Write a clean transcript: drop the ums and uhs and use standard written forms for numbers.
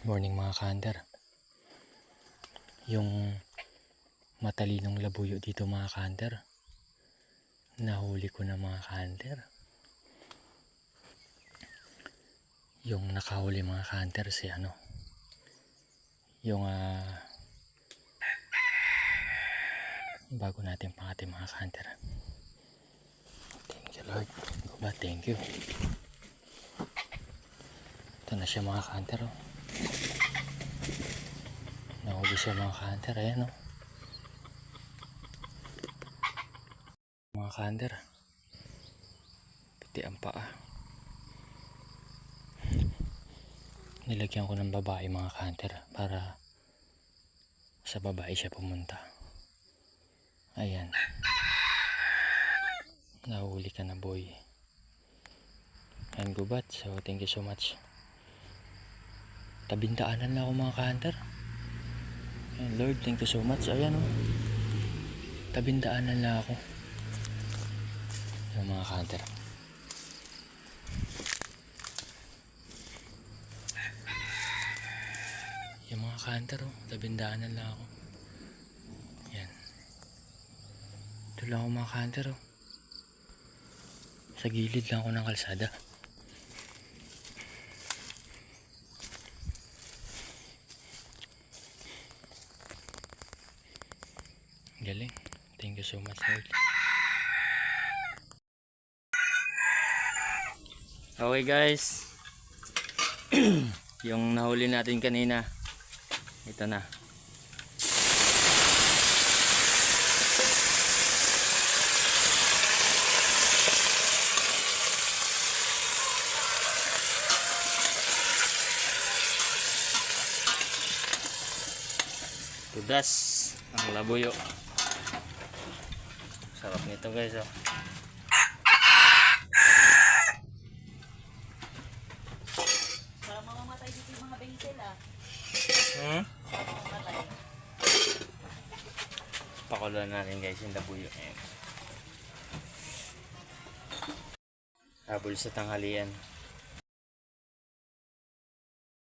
Morning mga ka-hunter. Yung matalinong labuyo dito mga ka-hunter, nahuli ko na mga ka-hunter. Yung nakahuli mga ka-hunter si yung bago natin pangati mga ka-hunter. Thank you Lord. Thank you. Ito na siya mga ka-hunter. Nahuli siya mga ka-hunter. Ayan mga ka-hunter, pati ang paa. Nilagyan ko ng babae mga ka-hunter para sa babae siya pumunta. Ayan, nahuli ka na boy. And gubat. So thank you so much. Tabindaanan na ako mga ka-hunter. And Lord, thank you so much. Ayan tabindaanan na ako. Yung mga ka-hunter, yung mga ka-hunter tabindaanan na ako. Yan, ito lang ako mga ka-hunter. Sa gilid lang ako ng kalsada. Galing. Thank you so much Lord. Okay guys, yung nahuli natin kanina, ito na. Tudas ang labuyo. Sarap nito guys Para mamamatay dito yung mga bengsel Mamamatay. Pakuluan natin guys yung labuyo. Ayan. Habol sa tanghalian.